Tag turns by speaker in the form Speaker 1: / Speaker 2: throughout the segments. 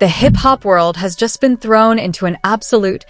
Speaker 1: the hip-hop world has just been thrown into an absolute,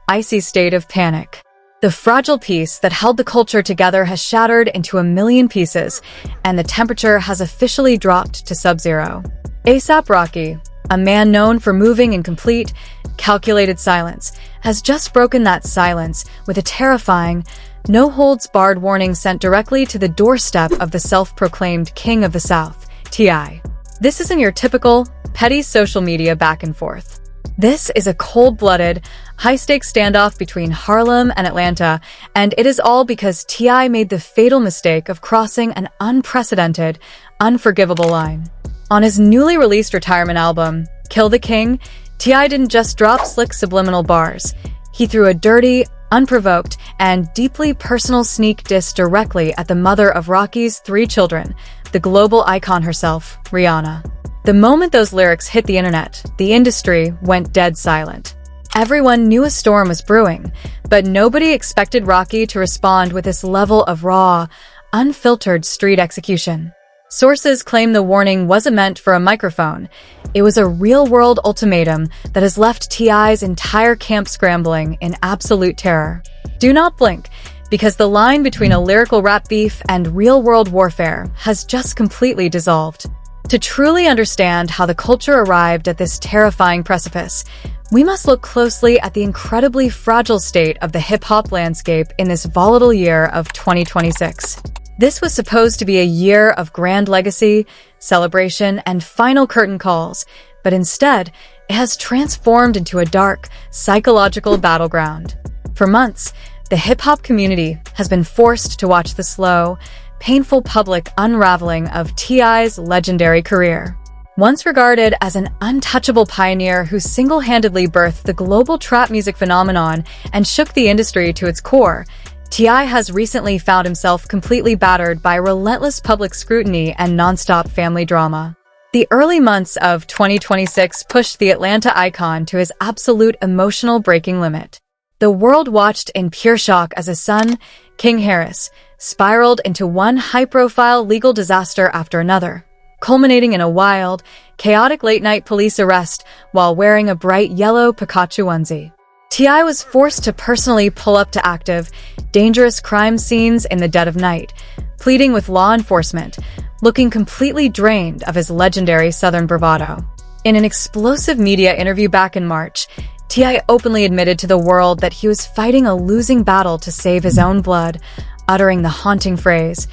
Speaker 1: icy state of panic. The fragile piece that held the culture together has shattered into a million pieces, and the temperature has officially dropped to sub-zero. A$AP Rocky, a man known for moving in complete, calculated silence, has just broken that silence with a terrifying, no-holds-barred warning sent directly to the doorstep of the self-proclaimed King of the South, T.I. This isn't your typical, petty social media back and forth. This is a cold-blooded, high-stakes standoff between Harlem and Atlanta, and it is all because T.I. made the fatal mistake of crossing an unprecedented, unforgivable line. On his newly released retirement album, Kill the King, T.I. didn't just drop slick subliminal bars. He threw a dirty, unprovoked, and deeply personal sneak diss directly at the mother of Rocky's 3 children, the global icon herself, Rihanna. The moment those lyrics hit the internet, the industry went dead silent. Everyone knew a storm was brewing, but nobody expected Rocky to respond with this level of raw, unfiltered street execution. Sources claim the warning wasn't meant for a microphone. It was a real-world ultimatum that has left T.I.'s entire camp scrambling in absolute terror. Do not blink, because the line between a lyrical rap beef and real-world warfare has just completely dissolved. To truly understand how the culture arrived at this terrifying precipice, we must look closely at the incredibly fragile state of the hip-hop landscape in this volatile year of 2026. This was supposed to be a year of grand legacy, celebration, and final curtain calls, but instead, it has transformed into a dark, psychological battleground. For months, the hip-hop community has been forced to watch the slow, painful public unraveling of T.I.'s legendary career. Once regarded as an untouchable pioneer who single-handedly birthed the global trap music phenomenon and shook the industry to its core, T.I. has recently found himself completely battered by relentless public scrutiny and nonstop family drama. The early months of 2026 pushed the Atlanta icon to his absolute emotional breaking limit. The world watched in pure shock as his son, King Harris, spiraled into one high-profile legal disaster after another, culminating in a wild, chaotic late-night police arrest while wearing a bright yellow Pikachu onesie. T.I. was forced to personally pull up to active, dangerous crime scenes in the dead of night, pleading with law enforcement, looking completely drained of his legendary Southern bravado. In an explosive media interview back in March, T.I. openly admitted to the world that he was fighting a losing battle to save his own blood, uttering the haunting phrase,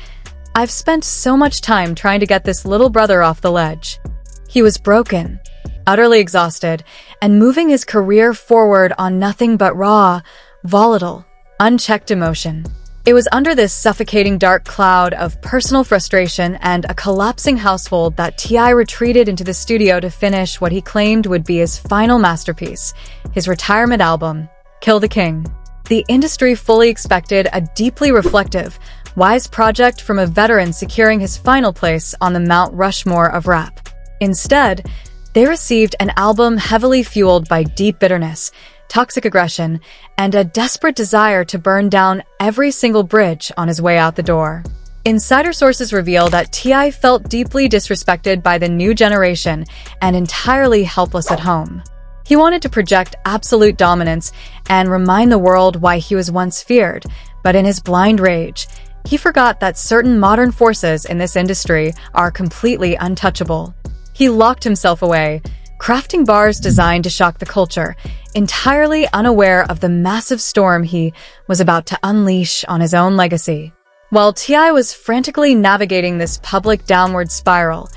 Speaker 1: "I've spent so much time trying to get this little brother off the ledge." He was broken, utterly exhausted, and moving his career forward on nothing but raw, volatile, unchecked emotion. It was under this suffocating dark cloud of personal frustration and a collapsing household that T.I. retreated into the studio to finish what he claimed would be his final masterpiece, his retirement album, Kill the King. The industry fully expected a deeply reflective, wise project from a veteran securing his final place on the Mount Rushmore of rap. Instead, they received an album heavily fueled by deep bitterness, toxic aggression, and a desperate desire to burn down every single bridge on his way out the door. Insider sources reveal that T.I. felt deeply disrespected by the new generation and entirely helpless at home. He wanted to project absolute dominance and remind the world why he was once feared, but in his blind rage, he forgot that certain modern forces in this industry are completely untouchable. He locked himself away, crafting bars designed to shock the culture, entirely unaware of the massive storm he was about to unleash on his own legacy. While T.I. was frantically navigating this public downward spiral,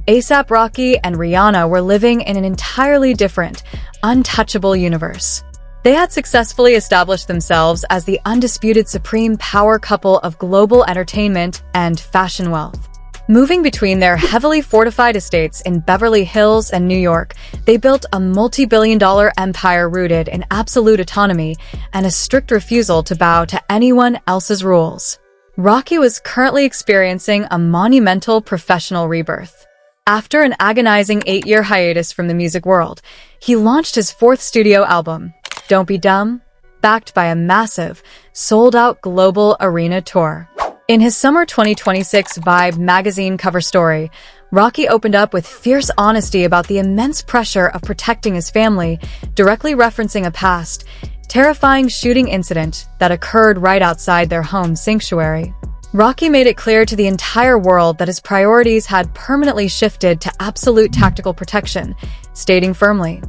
Speaker 1: A$AP Rocky and Rihanna were living in an entirely different, untouchable universe. They had successfully established themselves as the undisputed supreme power couple of global entertainment and fashion wealth. Moving between their heavily fortified estates in Beverly Hills and New York, they built a multi-billion-dollar empire rooted in absolute autonomy and a strict refusal to bow to anyone else's rules. Rocky was currently experiencing a monumental professional rebirth. After an agonizing 8-year hiatus from the music world, he launched his 4th studio album, Don't Be Dumb, backed by a massive, sold-out global arena tour. In his summer 2026 Vibe magazine cover story, Rocky opened up with fierce honesty about the immense pressure of protecting his family, directly referencing a past, terrifying shooting incident that occurred right outside their home sanctuary. Rocky made it clear to the entire world that his priorities had permanently shifted to absolute tactical protection, stating firmly,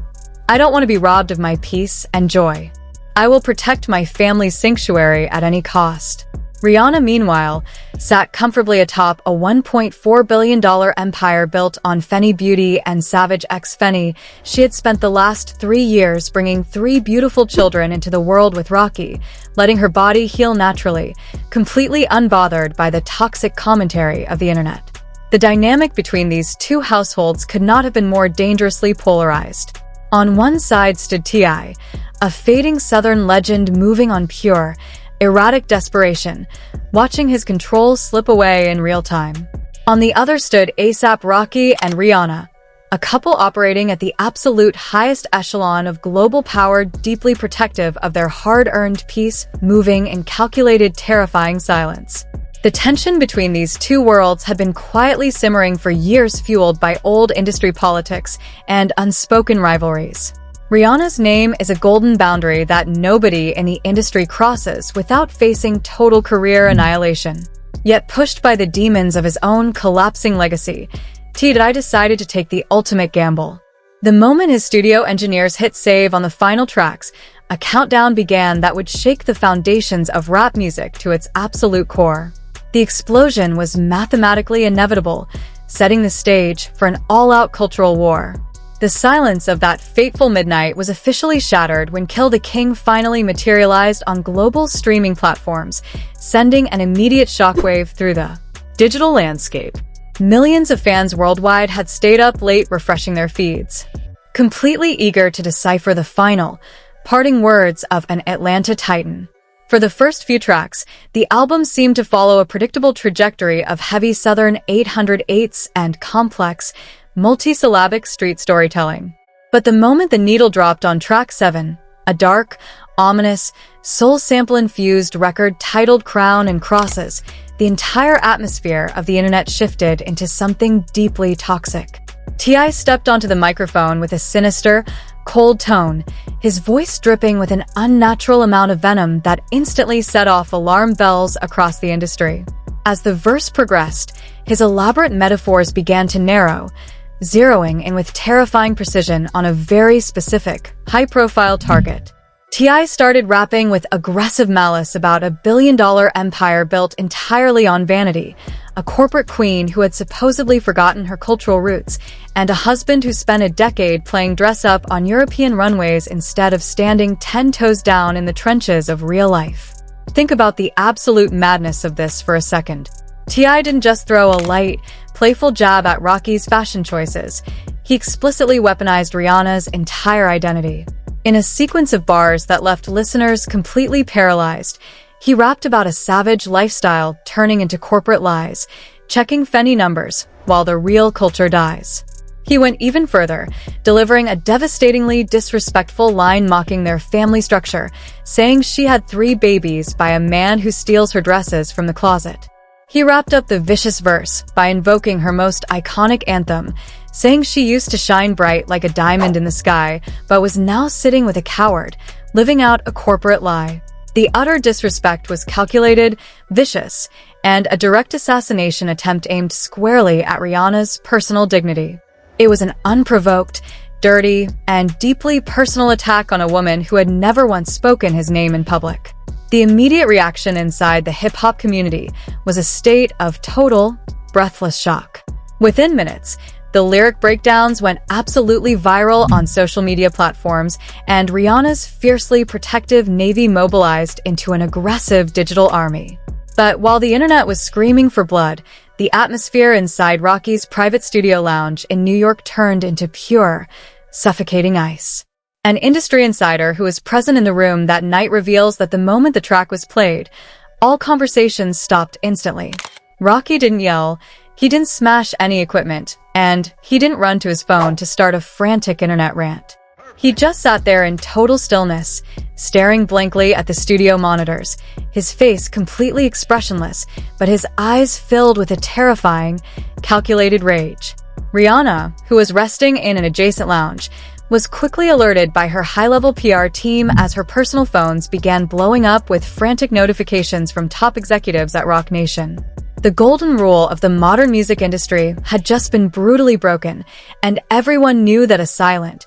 Speaker 1: "I don't want to be robbed of my peace and joy. I will protect my family's sanctuary at any cost." Rihanna, meanwhile, sat comfortably atop a $1.4 billion empire built on Fenty Beauty and Savage X Fenty. She had spent the last 3 years bringing 3 beautiful children into the world with Rocky, letting her body heal naturally, completely unbothered by the toxic commentary of the internet. The dynamic between these two households could not have been more dangerously polarized. On one side stood T.I., a fading Southern legend moving on pure, erratic desperation, watching his control slip away in real time. On the other stood A$AP Rocky and Rihanna, a couple operating at the absolute highest echelon of global power, deeply protective of their hard-earned peace, moving in calculated, terrifying silence. The tension between these two worlds had been quietly simmering for years, fueled by old industry politics and unspoken rivalries. Rihanna's name is a golden boundary that nobody in the industry crosses without facing total career annihilation. Yet pushed by the demons of his own collapsing legacy, T.I. decided to take the ultimate gamble. The moment his studio engineers hit save on the final tracks, a countdown began that would shake the foundations of rap music to its absolute core. The explosion was mathematically inevitable, setting the stage for an all-out cultural war. The silence of that fateful midnight was officially shattered when Kill the King finally materialized on global streaming platforms, sending an immediate shockwave through the digital landscape. Millions of fans worldwide had stayed up late refreshing their feeds, completely eager to decipher the final, parting words of an Atlanta titan. For the first few tracks, the album seemed to follow a predictable trajectory of heavy Southern 808s and complex, multi-syllabic street storytelling. But the moment the needle dropped on track 7, a dark, ominous, soul-sample-infused record titled Crown and Crosses, the entire atmosphere of the internet shifted into something deeply toxic. T.I. stepped onto the microphone with a sinister, cold tone, his voice dripping with an unnatural amount of venom that instantly set off alarm bells across the industry. As the verse progressed, his elaborate metaphors began to narrow, zeroing in with terrifying precision on a very specific, high-profile target. T.I. started rapping with aggressive malice about a billion-dollar empire built entirely on vanity, a corporate queen who had supposedly forgotten her cultural roots, and a husband who spent a decade playing dress-up on European runways instead of standing 10 toes down in the trenches of real life. Think about the absolute madness of this for a second. T.I. didn't just throw a light, playful jab at Rocky's fashion choices. He explicitly weaponized Rihanna's entire identity. In a sequence of bars that left listeners completely paralyzed, he rapped about a savage lifestyle turning into corporate lies, checking Fenty numbers while the real culture dies. He went even further, delivering a devastatingly disrespectful line mocking their family structure, saying she had 3 babies by a man who steals her dresses from the closet. He wrapped up the vicious verse by invoking her most iconic anthem, saying she used to shine bright like a diamond in the sky, but was now sitting with a coward, living out a corporate lie. The utter disrespect was calculated, vicious, and a direct assassination attempt aimed squarely at Rihanna's personal dignity. It was an unprovoked, dirty, and deeply personal attack on a woman who had never once spoken his name in public. The immediate reaction inside the hip-hop community was a state of total, breathless shock. Within minutes, the lyric breakdowns went absolutely viral on social media platforms, and Rihanna's fiercely protective navy mobilized into an aggressive digital army. But while the internet was screaming for blood, the atmosphere inside Rocky's private studio lounge in New York turned into pure, suffocating ice. An industry insider who was present in the room that night reveals that the moment the track was played, all conversations stopped instantly. Rocky didn't yell, he didn't smash any equipment, and he didn't run to his phone to start a frantic internet rant. He just sat there in total stillness, staring blankly at the studio monitors, his face completely expressionless, but his eyes filled with a terrifying, calculated rage. Rihanna, who was resting in an adjacent lounge, was quickly alerted by her high-level PR team as her personal phones began blowing up with frantic notifications from top executives at Roc Nation. The golden rule of the modern music industry had just been brutally broken, and everyone knew that a silent,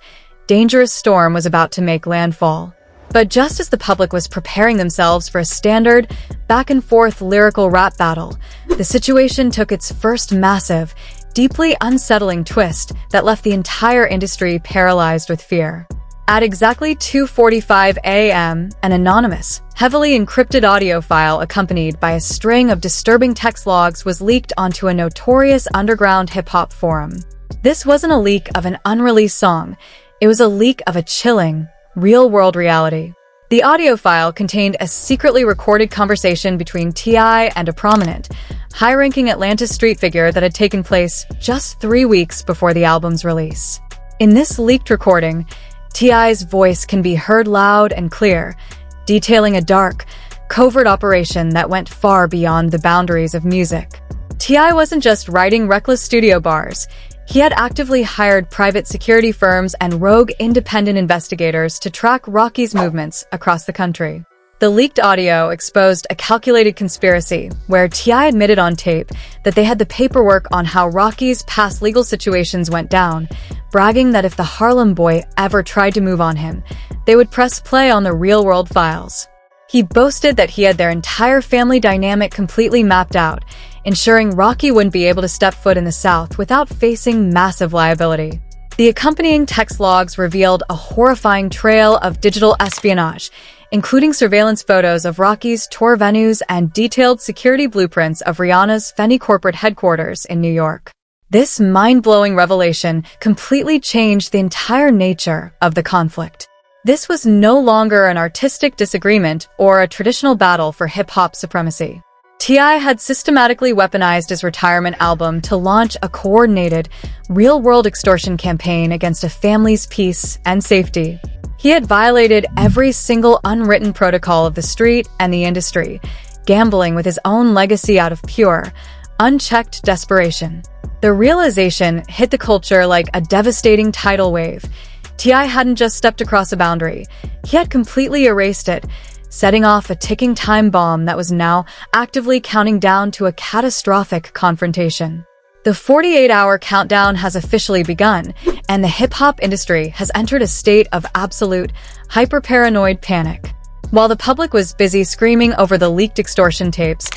Speaker 1: dangerous storm was about to make landfall. But just as the public was preparing themselves for a standard, back-and-forth lyrical rap battle, the situation took its first massive, deeply unsettling twist that left the entire industry paralyzed with fear. At exactly 2:45 a.m., an anonymous, heavily encrypted audio file accompanied by a string of disturbing text logs was leaked onto a notorious underground hip-hop forum. This wasn't a leak of an unreleased song. It was a leak of a chilling, real-world reality. The audio file contained a secretly recorded conversation between T.I. and a prominent, high-ranking Atlanta street figure that had taken place just 3 weeks before the album's release. In this leaked recording, T.I.'s voice can be heard loud and clear, detailing a dark, covert operation that went far beyond the boundaries of music. T.I. wasn't just writing reckless studio bars. He had actively hired private security firms and rogue independent investigators to track Rocky's movements across the country. The leaked audio exposed a calculated conspiracy where T.I. admitted on tape that they had the paperwork on how Rocky's past legal situations went down, bragging that if the Harlem boy ever tried to move on him, they would press play on the real-world files. He boasted that he had their entire family dynamic completely mapped out, ensuring Rocky wouldn't be able to step foot in the South without facing massive liability. The accompanying text logs revealed a horrifying trail of digital espionage, including surveillance photos of Rocky's tour venues and detailed security blueprints of Rihanna's Fenty corporate headquarters in New York. This mind-blowing revelation completely changed the entire nature of the conflict. This was no longer an artistic disagreement or a traditional battle for hip-hop supremacy. T.I. had systematically weaponized his retirement album to launch a coordinated, real-world extortion campaign against a family's peace and safety. He had violated every single unwritten protocol of the street and the industry, gambling with his own legacy out of pure, unchecked desperation. The realization hit the culture like a devastating tidal wave. T.I. hadn't just stepped across a boundary. He had completely erased it, setting off a ticking time bomb that was now actively counting down to a catastrophic confrontation. The 48-hour countdown has officially begun, and the hip-hop industry has entered a state of absolute, hyper-paranoid panic. While the public was busy screaming over the leaked extortion tapes,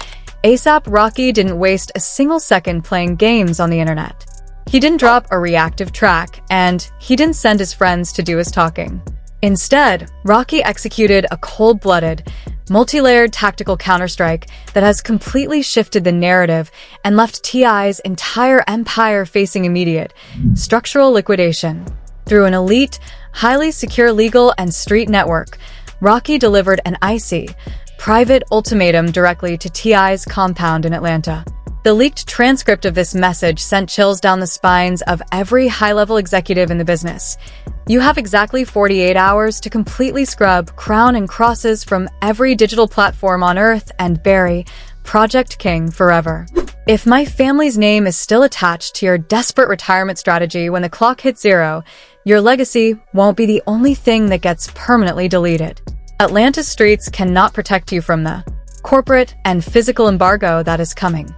Speaker 1: ASAP Rocky didn't waste a single second playing games on the internet. He didn't drop a reactive track, and he didn't send his friends to do his talking. Instead, Rocky executed a cold-blooded, multi-layered tactical counterstrike that has completely shifted the narrative and left T.I.'s entire empire facing immediate, structural liquidation. Through an elite, highly secure legal and street network, Rocky delivered an icy, private ultimatum directly to T.I.'s compound in Atlanta. The leaked transcript of this message sent chills down the spines of every high-level executive in the business. You have exactly 48 hours to completely scrub crown and crosses from every digital platform on Earth and bury Project King forever. If my family's name is still attached to your desperate retirement strategy when the clock hits zero, your legacy won't be the only thing that gets permanently deleted. Atlanta's streets cannot protect you from the corporate and physical embargo that is coming.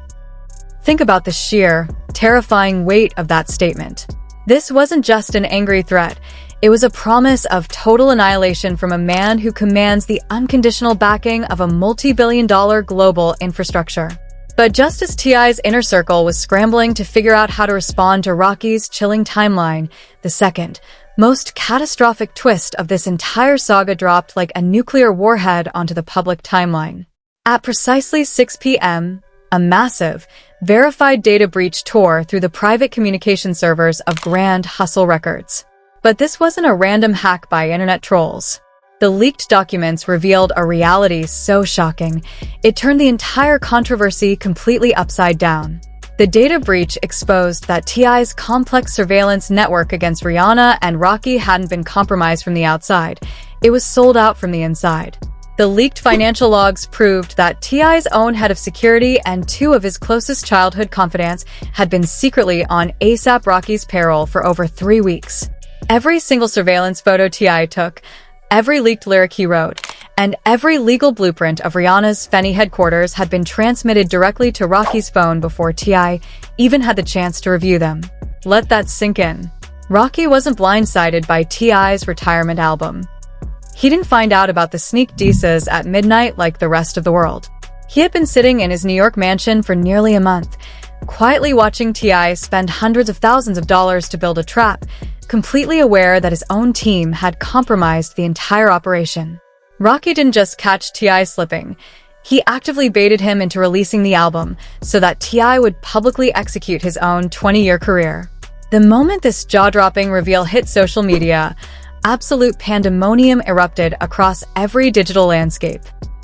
Speaker 1: Think about the sheer, terrifying weight of that statement. This wasn't just an angry threat. It was a promise of total annihilation from a man who commands the unconditional backing of a multi-billion-dollar global infrastructure. But just as T.I.'s inner circle was scrambling to figure out how to respond to Rocky's chilling timeline, the second, most catastrophic twist of this entire saga dropped like a nuclear warhead onto the public timeline. At precisely 6 p.m., a massive, verified data breach tore through the private communication servers of Grand Hustle Records. But this wasn't a random hack by internet trolls. The leaked documents revealed a reality so shocking, it turned the entire controversy completely upside down. The data breach exposed that T.I.'s complex surveillance network against Rihanna and Rocky hadn't been compromised from the outside. It was sold out from the inside. The leaked financial logs proved that T.I.'s own head of security and two of his closest childhood confidants had been secretly on A$AP Rocky's payroll for over 3 weeks. Every single surveillance photo T.I. took, every leaked lyric he wrote, and every legal blueprint of Rihanna's Fenty headquarters had been transmitted directly to Rocky's phone before T.I. even had the chance to review them. Let that sink in. Rocky wasn't blindsided by T.I.'s retirement album. He didn't find out about the sneak disses at midnight like the rest of the world. He had been sitting in his New York mansion for nearly a month, quietly watching T.I. spend hundreds of thousands of dollars to build a trap, completely aware that his own team had compromised the entire operation. Rocky didn't just catch T.I. slipping. He actively baited him into releasing the album so that T.I. would publicly execute his own 20-year career. The moment this jaw-dropping reveal hit social media, absolute pandemonium erupted across every digital landscape.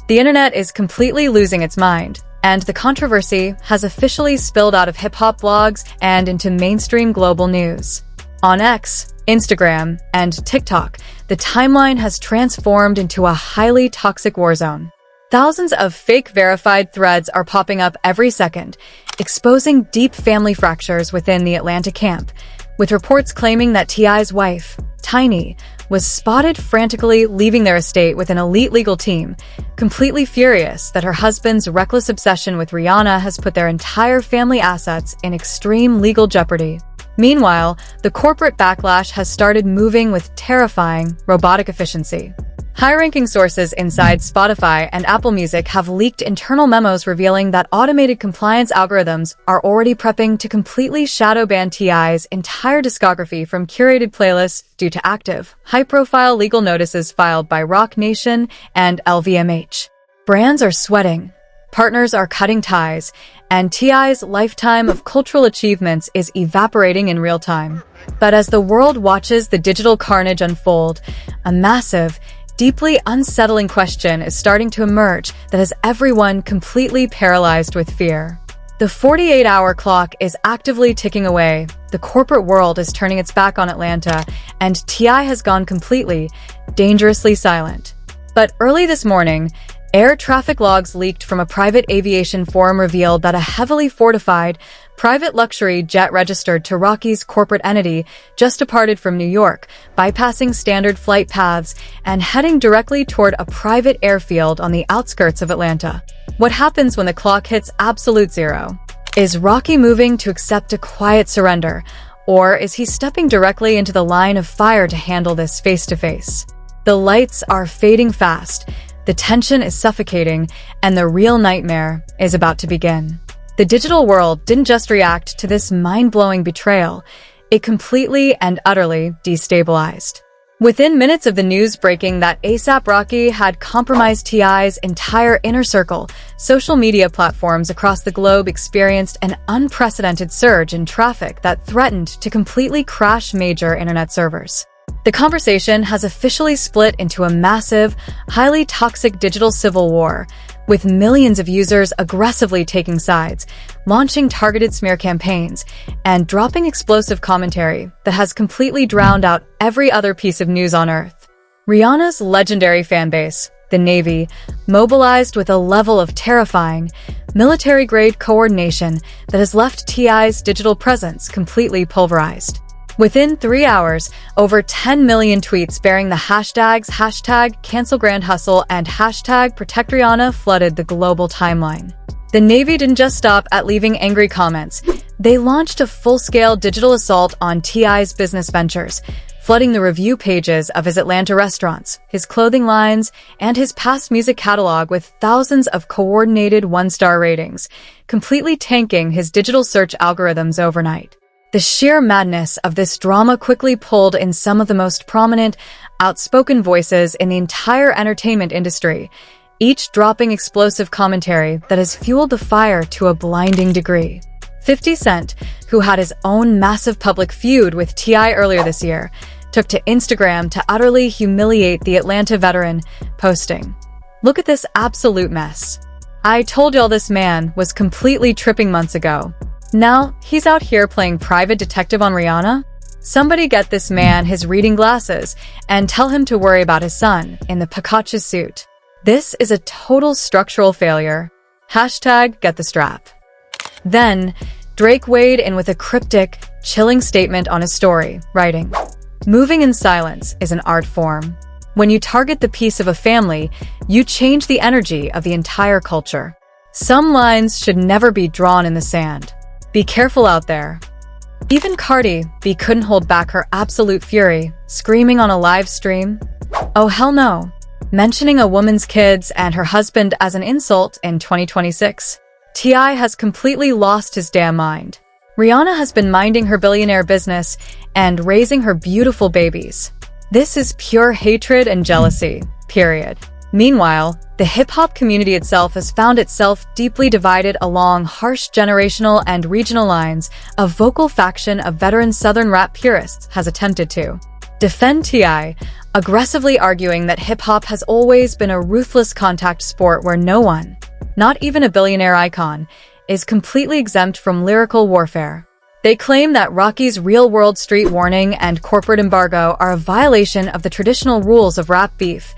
Speaker 1: The internet is completely losing its mind, and the controversy has officially spilled out of hip-hop blogs and into mainstream global news. On X, Instagram, and TikTok, the timeline has transformed into a highly toxic war zone. Thousands of fake verified threads are popping up every second, exposing deep family fractures within the Atlanta camp, with reports claiming that T.I.'s wife, Tiny, was spotted frantically leaving their estate with an elite legal team, completely furious that her husband's reckless obsession with Rihanna has put their entire family assets in extreme legal jeopardy. Meanwhile, the corporate backlash has started moving with terrifying, robotic efficiency. High-ranking sources inside Spotify and Apple Music have leaked internal memos revealing that automated compliance algorithms are already prepping to completely shadow ban T.I.'s entire discography from curated playlists due to active, high-profile legal notices filed by Roc Nation and LVMH. Brands are sweating, partners are cutting ties, and T.I.'s lifetime of cultural achievements is evaporating in real time. But as the world watches the digital carnage unfold, a massive, deeply unsettling question is starting to emerge that has everyone completely paralyzed with fear. The 48-hour clock is actively ticking away, the corporate world is turning its back on Atlanta, and T.I. has gone completely, dangerously silent. But early this morning, air traffic logs leaked from a private aviation forum revealed that a heavily fortified, private luxury jet registered to Rocky's corporate entity just departed from New York, bypassing standard flight paths and heading directly toward a private airfield on the outskirts of Atlanta. What happens when the clock hits absolute zero? Is Rocky moving to accept a quiet surrender, or is he stepping directly into the line of fire to handle this face-to-face? The lights are fading fast, the tension is suffocating, and the real nightmare is about to begin. The digital world didn't just react to this mind-blowing betrayal, it completely and utterly destabilized. Within minutes of the news breaking that A$AP Rocky had compromised T.I.'s entire inner circle, social media platforms across the globe experienced an unprecedented surge in traffic that threatened to completely crash major internet servers. The conversation has officially split into a massive, highly toxic digital civil war, with millions of users aggressively taking sides, launching targeted smear campaigns, and dropping explosive commentary that has completely drowned out every other piece of news on Earth. Rihanna's legendary fanbase, the Navy, mobilized with a level of terrifying, military-grade coordination that has left T.I.'s digital presence completely pulverized. Within 3 hours, over 10 million tweets bearing the hashtags #CancelGrandHustle and #ProtectRihanna flooded the global timeline. The Navy didn't just stop at leaving angry comments. They launched a full-scale digital assault on T.I.'s business ventures, flooding the review pages of his Atlanta restaurants, his clothing lines, and his past music catalog with thousands of coordinated one-star ratings, completely tanking his digital search algorithms overnight. The sheer madness of this drama quickly pulled in some of the most prominent, outspoken voices in the entire entertainment industry, each dropping explosive commentary that has fueled the fire to a blinding degree. 50 Cent, who had his own massive public feud with T.I. earlier this year, took to Instagram to utterly humiliate the Atlanta veteran, posting, "Look at this absolute mess. I told y'all this man was completely tripping months ago. Now, he's out here playing private detective on Rihanna? Somebody get this man his reading glasses and tell him to worry about his son in the Pikachu suit. This is a total structural failure. Hashtag get the strap. Then, Drake weighed in with a cryptic, chilling statement on his story, writing, "Moving in silence is an art form. When you target the peace of a family, you change the energy of the entire culture. Some lines should never be drawn in the sand. Be careful out there." Even Cardi B couldn't hold back her absolute fury, screaming on a live stream, "Oh hell no," mentioning a woman's kids and her husband as an insult in 2026. T.I. has completely lost his damn mind. Rihanna has been minding her billionaire business and raising her beautiful babies. This is pure hatred and jealousy, period. Meanwhile, the hip-hop community itself has found itself deeply divided along harsh generational and regional lines. A vocal faction of veteran Southern rap purists has attempted to defend T.I., aggressively arguing that hip-hop has always been a ruthless contact sport where no one, not even a billionaire icon, is completely exempt from lyrical warfare. They claim that Rocky's real-world street warning and corporate embargo are a violation of the traditional rules of rap beef,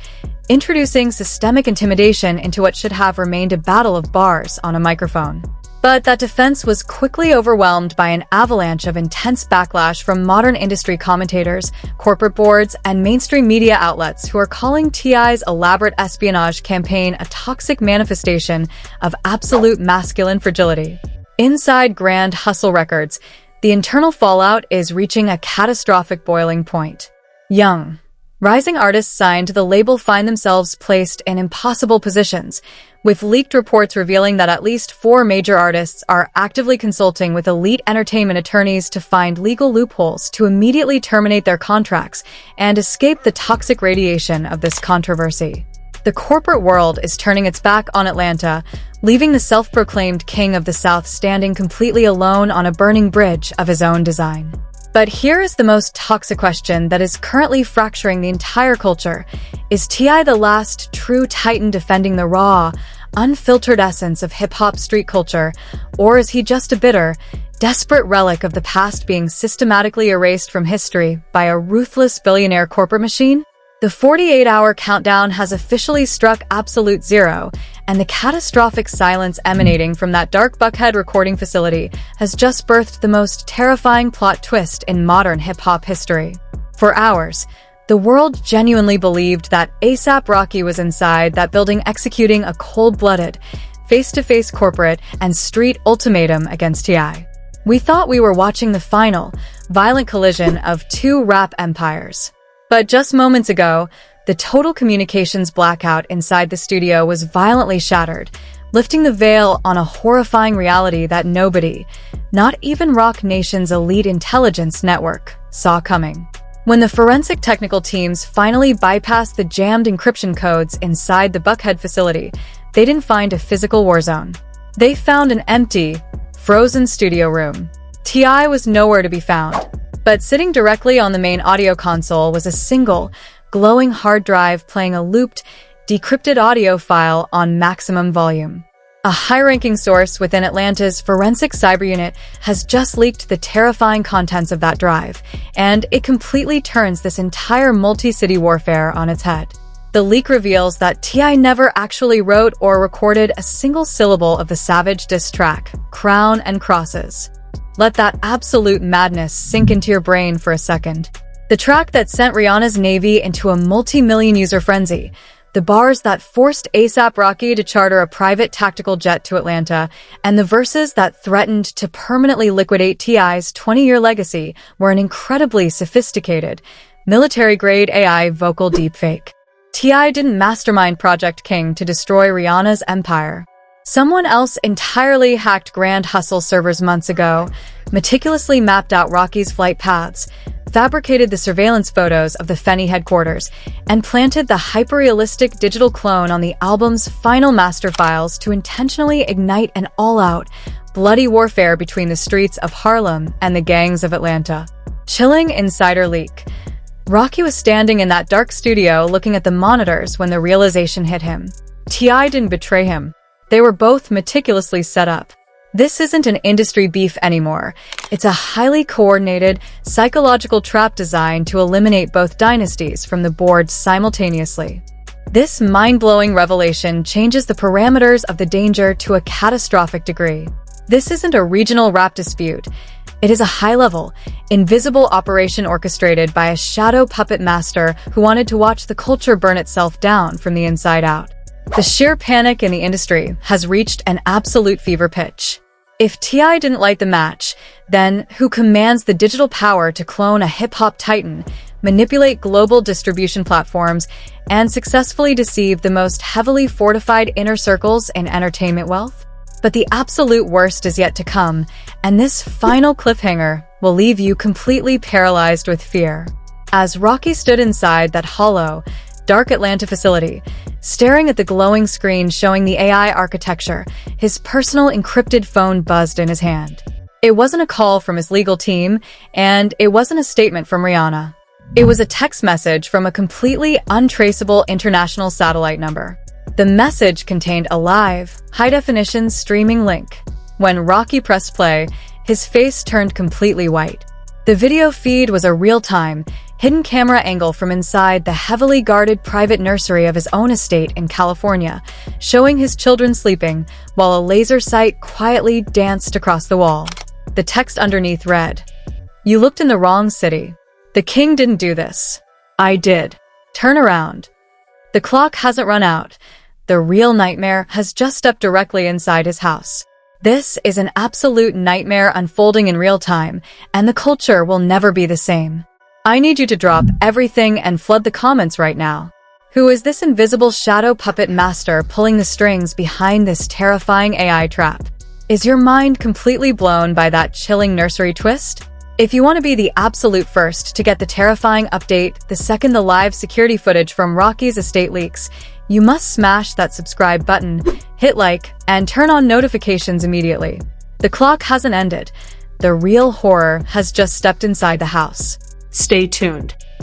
Speaker 1: introducing systemic intimidation into what should have remained a battle of bars on a microphone. But that defense was quickly overwhelmed by an avalanche of intense backlash from modern industry commentators, corporate boards, and mainstream media outlets who are calling T.I.'s elaborate espionage campaign a toxic manifestation of absolute masculine fragility. Inside Grand Hustle Records, the internal fallout is reaching a catastrophic boiling point. Young, rising artists signed to the label find themselves placed in impossible positions, with leaked reports revealing that at least 4 major artists are actively consulting with elite entertainment attorneys to find legal loopholes to immediately terminate their contracts and escape the toxic radiation of this controversy. The corporate world is turning its back on Atlanta, leaving the self-proclaimed king of the South standing completely alone on a burning bridge of his own design. But here is the most toxic question that is currently fracturing the entire culture. Is T.I. the last true titan defending the raw, unfiltered essence of hip-hop street culture, or is he just a bitter, desperate relic of the past being systematically erased from history by a ruthless billionaire corporate machine? The 48-hour countdown has officially struck absolute zero, and the catastrophic silence emanating from that dark Buckhead recording facility has just birthed the most terrifying plot twist in modern hip-hop history. For hours, the world genuinely believed that A$AP Rocky was inside that building executing a cold-blooded, face-to-face corporate and street ultimatum against T.I. We thought we were watching the final, violent collision of 2 rap empires. But just moments ago, the total communications blackout inside the studio was violently shattered, lifting the veil on a horrifying reality that nobody, not even Roc Nation's elite intelligence network, saw coming. When the forensic technical teams finally bypassed the jammed encryption codes inside the Buckhead facility, they didn't find a physical war zone. They found an empty, frozen studio room. T.I. was nowhere to be found. But sitting directly on the main audio console was a single, glowing hard drive playing a looped, decrypted audio file on maximum volume. A high-ranking source within Atlanta's forensic cyber unit has just leaked the terrifying contents of that drive, and it completely turns this entire multi-city warfare on its head. The leak reveals that T.I. never actually wrote or recorded a single syllable of the Savage diss track, Crown and Crosses. Let that absolute madness sink into your brain for a second. The track that sent Rihanna's Navy into a multi-million user frenzy, the bars that forced A$AP Rocky to charter a private tactical jet to Atlanta, and the verses that threatened to permanently liquidate T.I.'s 20-year legacy were an incredibly sophisticated, military-grade AI vocal deepfake. T.I. didn't mastermind Project King to destroy Rihanna's empire. Someone else entirely hacked Grand Hustle servers months ago, meticulously mapped out Rocky's flight paths, fabricated the surveillance photos of the Fenny headquarters, and planted the hyper-realistic digital clone on the album's final master files to intentionally ignite an all-out, bloody warfare between the streets of Harlem and the gangs of Atlanta. Chilling insider leak. Rocky was standing in that dark studio looking at the monitors when the realization hit him. T.I. didn't betray him. They were both meticulously set up. This isn't an industry beef anymore. It's a highly coordinated, psychological trap designed to eliminate both dynasties from the board simultaneously. This mind-blowing revelation changes the parameters of the danger to a catastrophic degree. This isn't a regional rap dispute. It is a high-level, invisible operation orchestrated by a shadow puppet master who wanted to watch the culture burn itself down from the inside out. The sheer panic in the industry has reached an absolute fever pitch. If T.I. didn't light the match, then who commands the digital power to clone a hip-hop titan, manipulate global distribution platforms, and successfully deceive the most heavily fortified inner circles in entertainment wealth? But the absolute worst is yet to come, and this final cliffhanger will leave you completely paralyzed with fear. As Rocky stood inside that hollow, dark Atlanta facility, staring at the glowing screen showing the AI architecture, his personal encrypted phone buzzed in his hand. It wasn't a call from his legal team, and it wasn't a statement from Rihanna. It was a text message from a completely untraceable international satellite number. The message contained a live, high-definition streaming link. When Rocky pressed play, his face turned completely white. The video feed was a real-time, hidden camera angle from inside the heavily guarded private nursery of his own estate in California, showing his children sleeping while a laser sight quietly danced across the wall. The text underneath read, "You looked in the wrong city. The king didn't do this. I did. Turn around. The clock hasn't run out. The real nightmare has just stepped directly inside his house." This is an absolute nightmare unfolding in real time, and the culture will never be the same. I need you to drop everything and flood the comments right now. Who is this invisible shadow puppet master pulling the strings behind this terrifying AI trap? Is your mind completely blown by that chilling nursery twist? If you want to be the absolute first to get the terrifying update the second the live security footage from Rocky's estate leaks, you must smash that subscribe button, hit like, and turn on notifications immediately. The clock hasn't ended. The real horror has just stepped inside the house.
Speaker 2: Stay tuned.